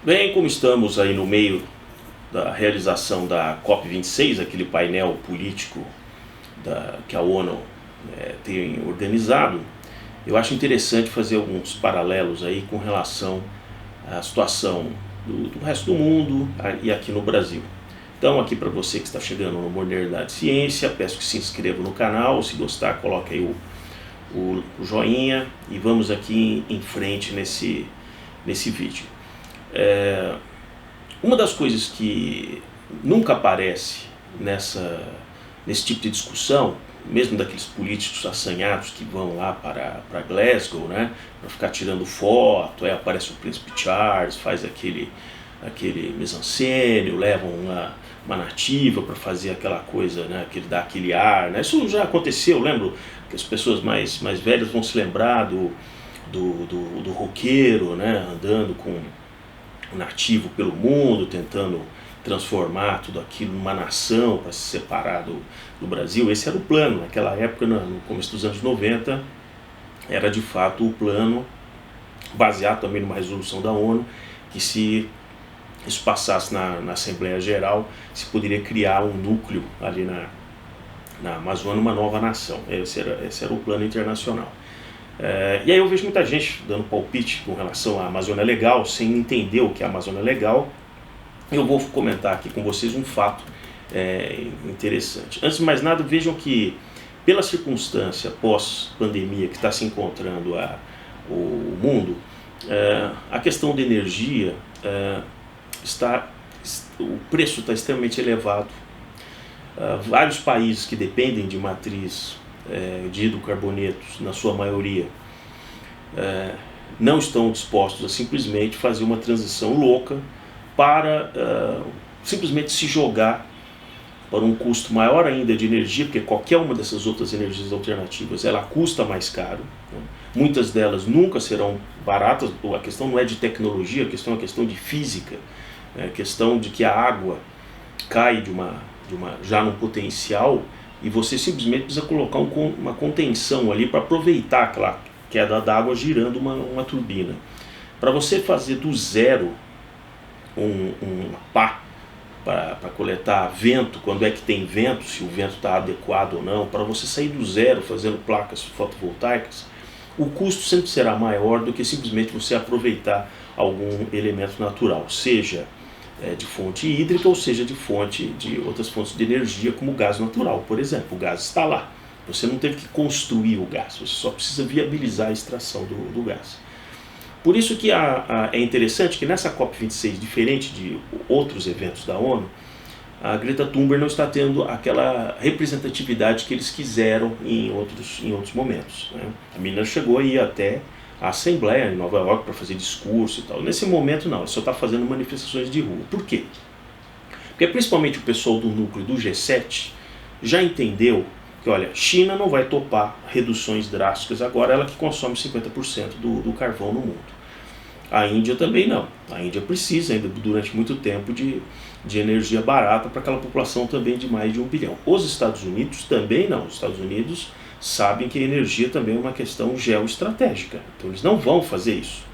Bem, como estamos aí no meio da realização da COP26, aquele painel político que a ONU tem organizado, eu acho interessante fazer alguns paralelos aí com relação à situação do resto do mundo e aqui no Brasil. Então, aqui para você que está chegando no Modernidade Ciência, peço que se inscreva no canal, se gostar coloque aí o joinha e vamos aqui em frente nesse vídeo. Uma das coisas que nunca aparece nesse tipo de discussão, mesmo daqueles políticos assanhados que vão lá para Glasgow, né, para ficar tirando foto, aí aparece o Príncipe Charles, faz aquele mise-en-scène, levam uma nativa para fazer aquela coisa, né, que ele dá aquele ar, né. Isso já aconteceu, eu lembro que as pessoas mais velhas vão se lembrar do roqueiro, né, andando com um nativo pelo mundo, tentando transformar tudo aquilo numa nação para se separar do Brasil. Esse era o plano, naquela época, no começo dos anos 90, era de fato o plano, baseado também numa resolução da ONU, que se isso passasse na Assembleia Geral, se poderia criar um núcleo ali na Amazônia, uma nova nação. Esse era o plano internacional. E aí eu vejo muita gente dando palpite com relação à Amazônia Legal, sem entender o que é a Amazônia Legal. Eu vou comentar aqui com vocês um fato interessante. Antes de mais nada, vejam que, pela circunstância pós-pandemia que está se encontrando o mundo, a questão da energia, o preço está extremamente elevado. Vários países que dependem de matriz de hidrocarbonetos, na sua maioria, não estão dispostos a simplesmente fazer uma transição louca para simplesmente se jogar para um custo maior ainda de energia, porque qualquer uma dessas outras energias alternativas ela custa mais caro, né? Muitas delas nunca serão baratas. A questão não é de tecnologia, a questão é uma questão de física, a questão de que a água cai já num potencial e você simplesmente precisa colocar uma contenção ali para aproveitar aquela queda d'água girando uma turbina. Para você fazer do zero uma pá para coletar vento, quando é que tem vento, se o vento está adequado ou não, para você sair do zero fazendo placas fotovoltaicas, o custo sempre será maior do que simplesmente você aproveitar algum elemento natural, seja de fonte hídrica ou seja de outras fontes de energia, como o gás natural, por exemplo. O gás está lá, você não teve que construir o gás, você só precisa viabilizar a extração do gás. Por isso que é interessante que nessa COP26, diferente de outros eventos da ONU, a Greta Thunberg não está tendo aquela representatividade que eles quiseram em outros momentos, né? A menina chegou a ir até a Assembleia em Nova York para fazer discurso e tal. Nesse momento não, ela só está fazendo manifestações de rua. Por quê? Porque principalmente o pessoal do núcleo do G7 já entendeu que, olha, China não vai topar reduções drásticas agora, ela que consome 50% do carvão no mundo. A Índia também não. A Índia precisa ainda durante muito tempo de energia barata para aquela população também de mais de 1 bilhão. Os Estados Unidos também não. Os Estados Unidos sabem que a energia também é uma questão geoestratégica, então eles não vão fazer isso.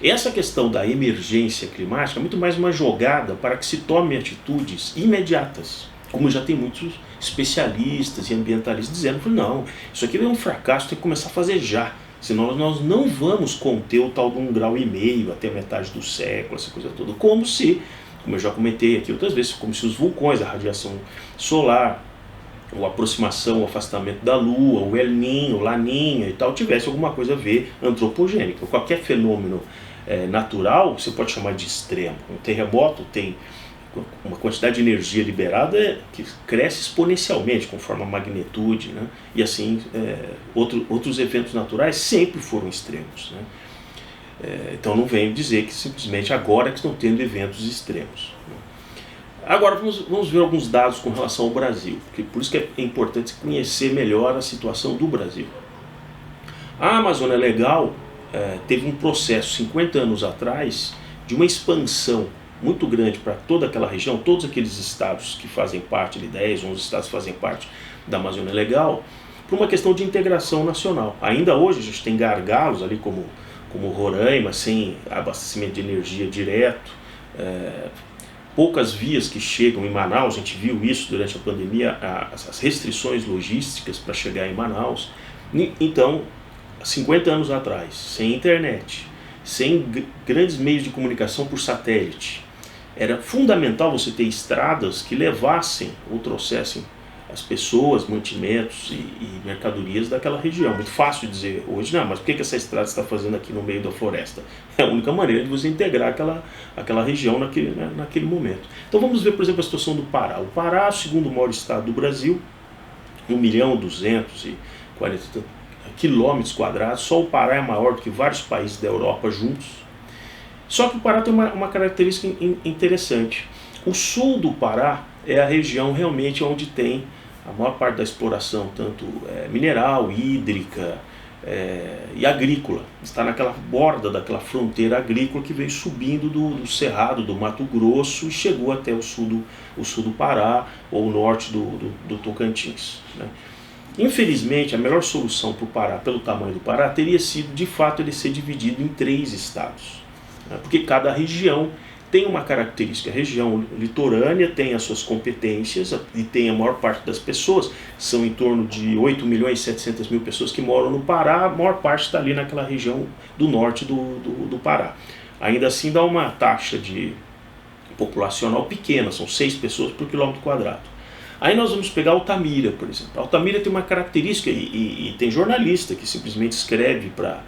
Essa questão da emergência climática é muito mais uma jogada para que se tome atitudes imediatas, como já tem muitos especialistas e ambientalistas dizendo, não, isso aqui é um fracasso, tem que começar a fazer já, senão nós não vamos conter o tal de 1,5 graus até metade do século, essa coisa toda, como eu já comentei aqui outras vezes, como se os vulcões, a radiação solar, a aproximação, o afastamento da Lua, o El Niño, Laninha e tal, tivesse alguma coisa a ver antropogênica. Qualquer fenômeno natural você pode chamar de extremo. Um terremoto tem uma quantidade de energia liberada que cresce exponencialmente conforme a magnitude, né? E assim, outros eventos naturais sempre foram extremos, né? Então não venho dizer que simplesmente agora que estão tendo eventos extremos, né? Agora vamos ver alguns dados com relação ao Brasil, por isso que é importante conhecer melhor a situação do Brasil. A Amazônia Legal teve um processo 50 anos atrás de uma expansão muito grande para toda aquela região, todos aqueles estados que fazem parte, 10, 11 estados fazem parte da Amazônia Legal, por uma questão de integração nacional. Ainda hoje a gente tem gargalos ali como Roraima, sem abastecimento de energia direto, poucas vias que chegam em Manaus, a gente viu isso durante a pandemia, as restrições logísticas para chegar em Manaus. Então, 50 anos atrás, sem internet, sem grandes meios de comunicação por satélite, era fundamental você ter estradas que levassem ou trouxessem as pessoas, mantimentos e mercadorias daquela região. Muito fácil dizer hoje, não, mas por que essa estrada está fazendo aqui no meio da floresta? É a única maneira de você integrar aquela região naquele momento. Então vamos ver, por exemplo, a situação do Pará. O Pará é o segundo maior estado do Brasil, 1.240.000 quilômetros quadrados. Só o Pará é maior do que vários países da Europa juntos. Só que o Pará tem uma característica interessante. O sul do Pará é a região realmente onde tem a maior parte da exploração, tanto mineral, hídrica e agrícola. Está naquela borda daquela fronteira agrícola que veio subindo do Cerrado, do Mato Grosso, e chegou até o sul do Pará ou o norte do Tocantins, né? Infelizmente, a melhor solução para o Pará, pelo tamanho do Pará, teria sido, de fato, ele ser dividido em 3 estados, né? Porque cada região tem uma característica. A região litorânea tem as suas competências e tem a maior parte das pessoas, são em torno de 8.700.000 pessoas que moram no Pará, a maior parte está ali naquela região do norte do Pará. Ainda assim dá uma taxa de populacional pequena, são 6 pessoas por quilômetro quadrado. Aí nós vamos pegar Altamira, por exemplo. Altamira tem uma característica, e tem jornalista que simplesmente escreve para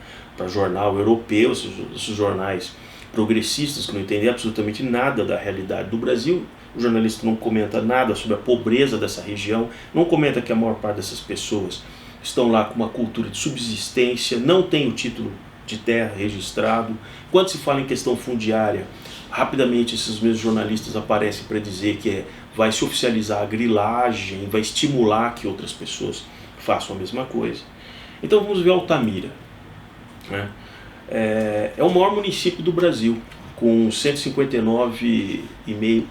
jornal europeu, esses jornais progressistas que não entendem absolutamente nada da realidade do Brasil. O jornalista não comenta nada sobre a pobreza dessa região, não comenta que a maior parte dessas pessoas estão lá com uma cultura de subsistência, não tem o título de terra registrado. Quando se fala em questão fundiária, rapidamente esses mesmos jornalistas aparecem para dizer que vai se oficializar a grilagem, vai estimular que outras pessoas façam a mesma coisa. Então vamos ver Altamira, né? É o maior município do Brasil, com 159,5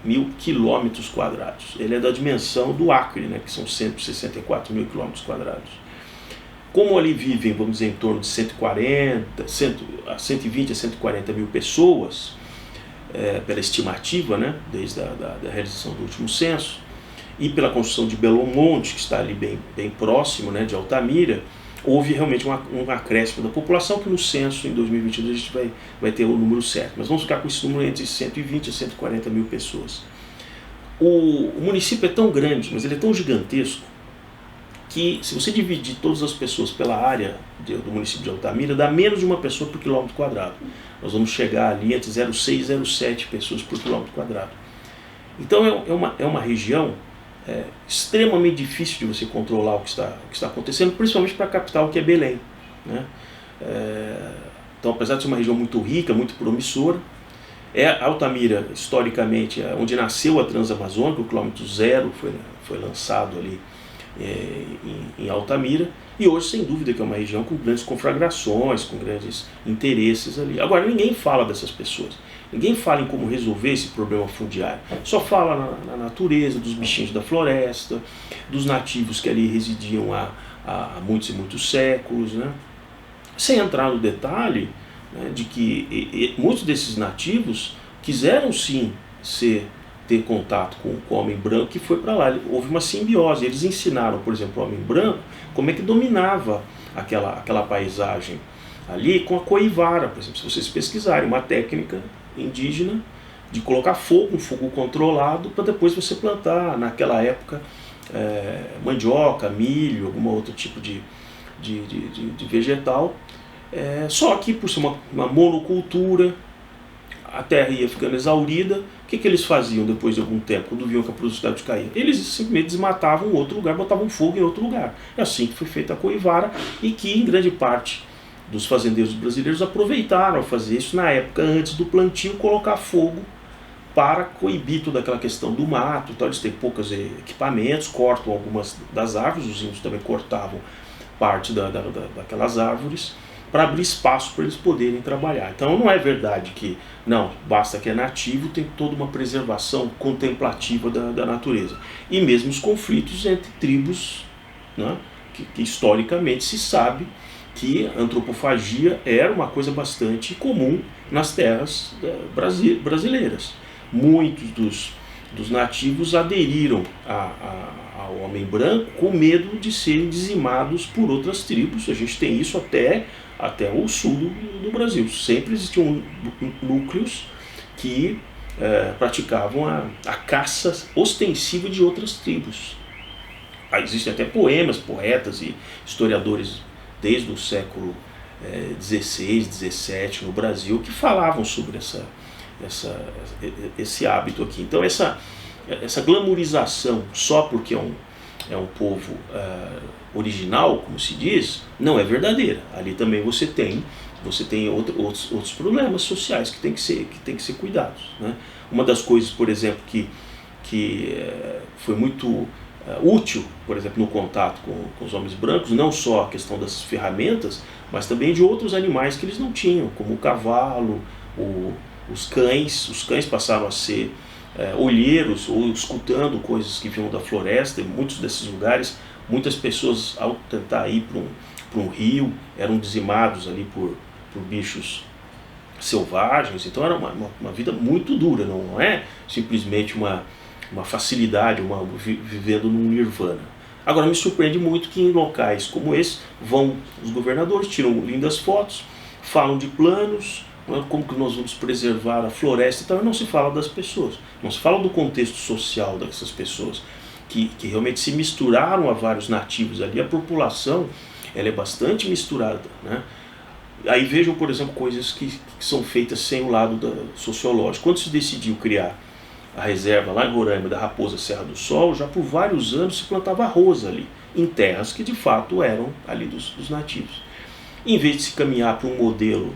mil quilômetros quadrados. Ele é da dimensão do Acre, né, que são 164 mil quilômetros quadrados. Como ali vivem, vamos dizer, em torno de 120 a 140 mil pessoas, pela estimativa, né, desde a realização do último censo, e pela construção de Belo Monte, que está ali bem próximo, né, de Altamira, houve realmente um acréscimo da população, que no censo em 2022 a gente vai ter o número certo. Mas vamos ficar com esse número entre 120 a 140 mil pessoas. O município é tão grande, mas ele é tão gigantesco, que se você dividir todas as pessoas pela área do município de Altamira, dá menos de uma pessoa por quilômetro quadrado. Nós vamos chegar ali entre 0,6 e 0,7 pessoas por quilômetro quadrado. Então é uma região extremamente difícil de você controlar o que está acontecendo, principalmente para a capital, que é Belém, né? Então, apesar de ser uma região muito rica, muito promissora, Altamira, historicamente, onde nasceu a Transamazônica, o quilômetro zero foi lançado ali em Altamira, e hoje, sem dúvida, que é uma região com grandes conflagrações, com grandes interesses ali. Agora, ninguém fala dessas pessoas, ninguém fala em como resolver esse problema fundiário, só fala na natureza, dos bichinhos da floresta, dos nativos que ali residiam há muitos e muitos séculos, né? Sem entrar no detalhe, né, de que muitos desses nativos quiseram sim ter contato com o homem branco que foi para lá. Houve uma simbiose. Eles ensinaram, por exemplo, o homem branco como é que dominava aquela paisagem ali com a coivara, por exemplo. Se vocês pesquisarem, uma técnica indígena de colocar fogo, um fogo controlado, para depois você plantar, naquela época, mandioca, milho, algum outro tipo de vegetal. Só que, por ser uma monocultura, a terra ia ficando exaurida. O que eles faziam depois de algum tempo, quando viam que a produtividade caía? Eles simplesmente desmatavam outro lugar, botavam fogo em outro lugar. É assim que foi feita a coivara, e que em grande parte dos fazendeiros brasileiros aproveitaram a fazer isso na época antes do plantio, colocar fogo para coibir toda aquela questão do mato. Então eles têm poucos equipamentos, cortam algumas das árvores, os índios também cortavam parte daquelas árvores, para abrir espaço para eles poderem trabalhar. Então não é verdade que, não, basta que é nativo, tem toda uma preservação contemplativa da natureza. E mesmo os conflitos entre tribos, né, que historicamente se sabe que a antropofagia era uma coisa bastante comum nas terras brasileiras. Muitos dos nativos aderiram ao homem branco com medo de serem dizimados por outras tribos. A gente tem isso até o sul do Brasil. Sempre existiam núcleos que praticavam a caça ostensiva de outras tribos. Existem até poemas, poetas e historiadores desde o século XVI, XVII no Brasil que falavam sobre esse hábito aqui. Então essa glamourização só porque é um povo original, como se diz, não é verdadeira. Ali também você tem outros problemas sociais que tem que ser cuidados, né? Uma das coisas, por exemplo, que foi muito útil, por exemplo, no contato com os homens brancos, não só a questão das ferramentas, mas também de outros animais que eles não tinham, como o cavalo, os cães. Os cães passaram a ser olheiros ou escutando coisas que vinham da floresta. Em muitos desses lugares, muitas pessoas, ao tentar ir para um rio, eram dizimados ali por bichos selvagens. Então era uma vida muito dura, não é simplesmente uma facilidade, vivendo num nirvana. Agora me surpreende muito que em locais como esse vão os governadores, tiram lindas fotos, falam de planos, como que nós vamos preservar a floresta e tal, e não se fala das pessoas, não se fala do contexto social dessas pessoas que realmente se misturaram a vários nativos ali. A população ela é bastante misturada, né? Aí vejam, por exemplo, coisas que são feitas sem o lado sociológico. Quando se decidiu criar a reserva lá em Roraima da Raposa Serra do Sol, já por vários anos se plantava arroz ali, em terras que de fato eram ali dos nativos. Em vez de se caminhar para um modelo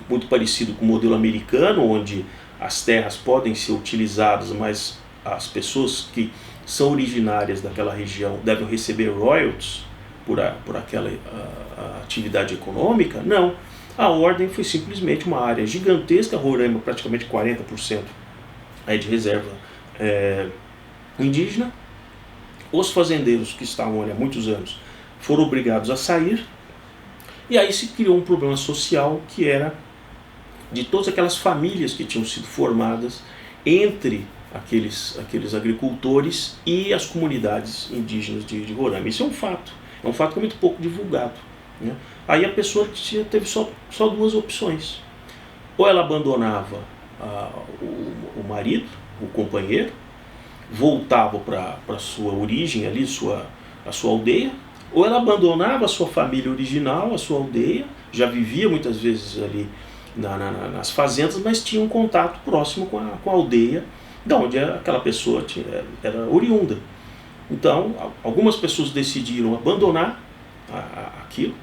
muito parecido com o modelo americano, onde as terras podem ser utilizadas, mas as pessoas que são originárias daquela região devem receber royalties por aquela atividade econômica, não. A ordem foi simplesmente uma área gigantesca. Roraima, praticamente 40% é de reserva indígena. Os fazendeiros que estavam ali há muitos anos foram obrigados a sair, e aí se criou um problema social que era de todas aquelas famílias que tinham sido formadas entre aqueles agricultores e as comunidades indígenas de Roraima. Isso é um fato que é muito pouco divulgado, né? Aí a pessoa teve só duas opções: ou ela abandonava o marido, o companheiro, voltava para a sua origem ali, a sua aldeia, ou ela abandonava a sua família original, a sua aldeia, já vivia muitas vezes ali nas fazendas, mas tinha um contato próximo com a aldeia de onde aquela pessoa era oriunda. Então, algumas pessoas decidiram abandonar aquilo,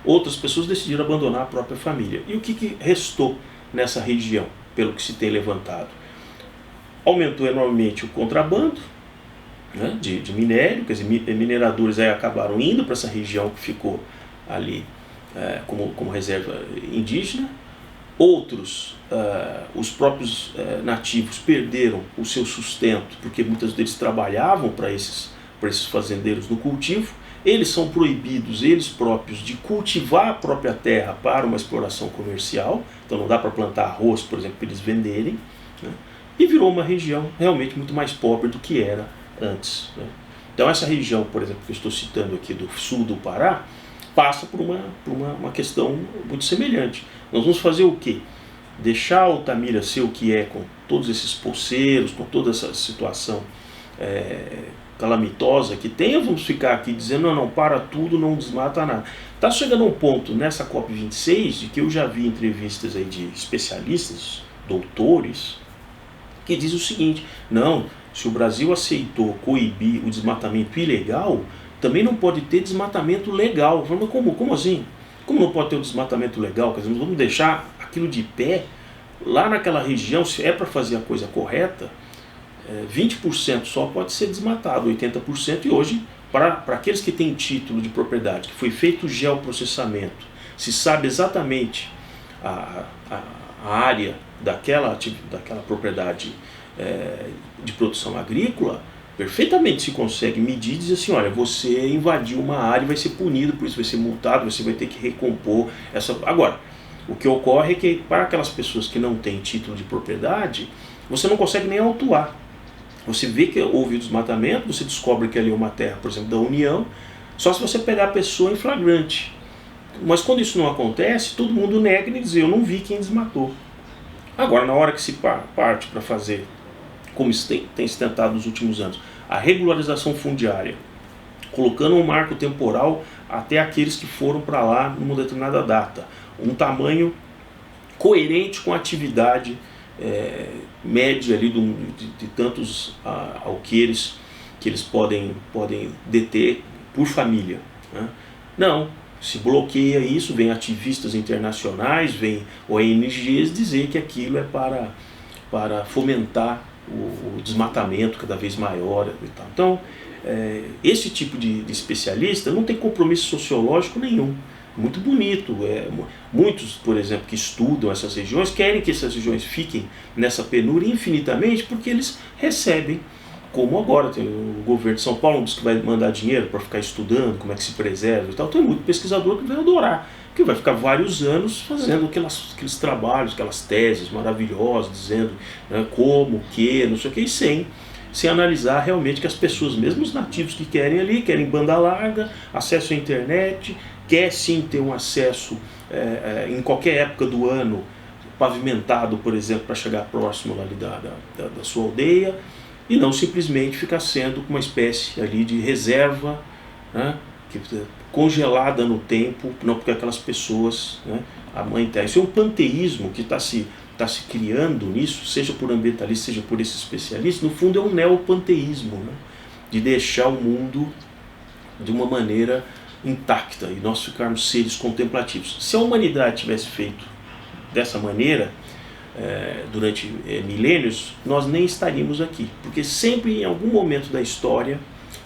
outras pessoas decidiram abandonar a própria família. E o que restou nessa região, pelo que se tem levantado? Aumentou enormemente o contrabando, né, de minério, quer dizer, mineradores aí acabaram indo para essa região que ficou ali como reserva indígena. Outros, os próprios nativos perderam o seu sustento, porque muitos deles trabalhavam para esses fazendeiros no cultivo. Eles são proibidos, eles próprios, de cultivar a própria terra para uma exploração comercial. Então não dá para plantar arroz, por exemplo, para eles venderem, né? E virou uma região realmente muito mais pobre do que era antes, né? Então essa região, por exemplo, que eu estou citando aqui do sul do Pará, passa por uma questão muito semelhante. Nós vamos fazer o quê? Deixar Altamira ser o que é, com todos esses poceiros, com toda essa situação calamitosa que tem, ou vamos ficar aqui dizendo, não, para tudo, não desmata nada? Está chegando a um ponto nessa COP26, de que eu já vi entrevistas aí de especialistas, doutores, que diz o seguinte: não, se o Brasil aceitou coibir o desmatamento ilegal, também não pode ter desmatamento legal. Mas como assim? Como não pode ter o desmatamento legal? Quer dizer, nós vamos deixar aquilo de pé lá naquela região? Se é para fazer a coisa correta, 20% só pode ser desmatado, 80%. E hoje, para aqueles que têm título de propriedade, que foi feito o geoprocessamento, se sabe exatamente a área daquela propriedade de produção agrícola, perfeitamente se consegue medir e dizer assim, olha, você invadiu uma área e vai ser punido, por isso vai ser multado, você vai ter que recompor essa... Agora, o que ocorre é que para aquelas pessoas que não têm título de propriedade, você não consegue nem autuar. Você vê que houve o desmatamento, você descobre que ali é uma terra, por exemplo, da União, só se você pegar a pessoa em flagrante. Mas quando isso não acontece, todo mundo nega e diz, eu não vi quem desmatou. Agora, na hora que se parte para fazer, como tem se tentado nos últimos anos, a regularização fundiária, colocando um marco temporal até aqueles que foram para lá numa determinada data, um tamanho coerente com a atividade média ali de tantos alqueires que eles podem deter por família, né? Não, se bloqueia isso, vem ativistas internacionais, vem ONGs dizer que aquilo é para fomentar o desmatamento cada vez maior e tal. Então, esse tipo de especialista não tem compromisso sociológico nenhum. Muito bonito. Muitos, por exemplo, que estudam essas regiões, querem que essas regiões fiquem nessa penúria infinitamente, porque eles recebem, como agora tem o governo de São Paulo diz que vai mandar dinheiro para ficar estudando como é que se preserva e tal. Tem muito pesquisador que vai adorar, que vai ficar vários anos fazendo aqueles trabalhos, aquelas teses maravilhosas, dizendo, né, como, o que, não sei o que, e sem analisar realmente que as pessoas, mesmo os nativos que querem ali, querem banda larga, acesso à internet, quer sim ter um acesso em qualquer época do ano, pavimentado, por exemplo, para chegar próximo ali da sua aldeia, e não simplesmente ficar sendo uma espécie ali de reserva, né, congelada no tempo, não porque aquelas pessoas, né, a mãe terra. Isso é um panteísmo que está se criando nisso, seja por ambientalistas, seja por esses especialistas. No fundo é um neopanteísmo, né, de deixar o mundo de uma maneira intacta e nós ficarmos seres contemplativos. Se a humanidade tivesse feito dessa maneira durante milênios, nós nem estaríamos aqui, porque sempre em algum momento da história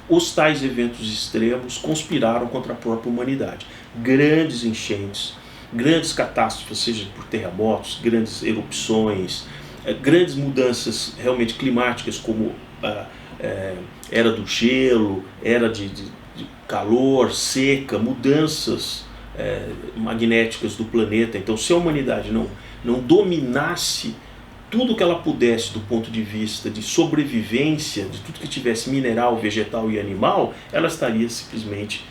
os tais eventos extremos conspiraram contra a própria humanidade. Grandes enchentes, grandes catástrofes, seja por terremotos, grandes erupções, grandes mudanças realmente climáticas, como era do gelo, era de calor, seca, mudanças magnéticas do planeta. Então, se a humanidade não dominasse tudo que ela pudesse do ponto de vista de sobrevivência, de tudo que tivesse mineral, vegetal e animal, ela estaria simplesmente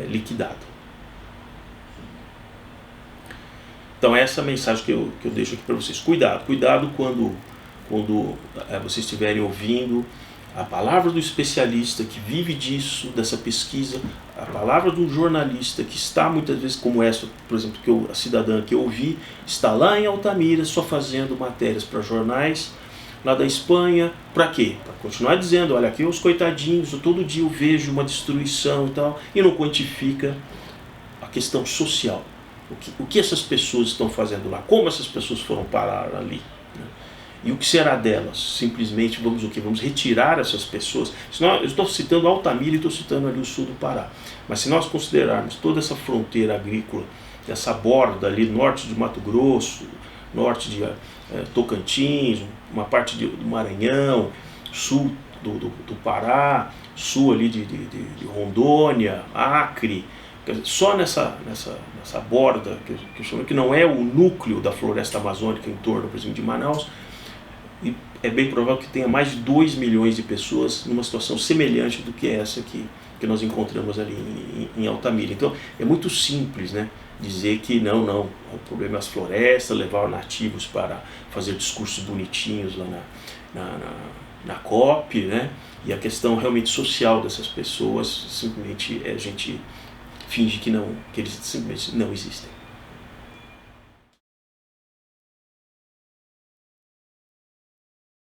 liquidada. Então essa é a mensagem que eu deixo aqui para vocês. Cuidado quando vocês estiverem ouvindo a palavra do especialista que vive disso, dessa pesquisa, a palavra do jornalista que está muitas vezes, como essa, por exemplo, a cidadã que eu ouvi, está lá em Altamira só fazendo matérias para jornais lá da Espanha. Para quê? Para continuar dizendo, olha, aqui os coitadinhos, todo dia eu vejo uma destruição e tal, e não quantifica a questão social. O que essas pessoas estão fazendo lá? Como essas pessoas foram parar ali? E o que será delas? Simplesmente vamos retirar essas pessoas. Eu estou citando Altamira e estou citando ali o sul do Pará. Mas se nós considerarmos toda essa fronteira agrícola, essa borda ali, norte de Mato Grosso, norte de Tocantins, uma parte do Maranhão, sul do Pará, sul ali de Rondônia, Acre, só nessa borda, que eu chamo, que não é o núcleo da floresta amazônica em torno, por exemplo, de Manaus, e é bem provável que tenha mais de 2 milhões de pessoas numa situação semelhante do que essa que nós encontramos ali em Altamira. Então é muito simples, né, dizer que não, o problema é as florestas, levar nativos para fazer discursos bonitinhos lá na COP, né, e a questão realmente social dessas pessoas, simplesmente a gente finge que eles simplesmente não existem.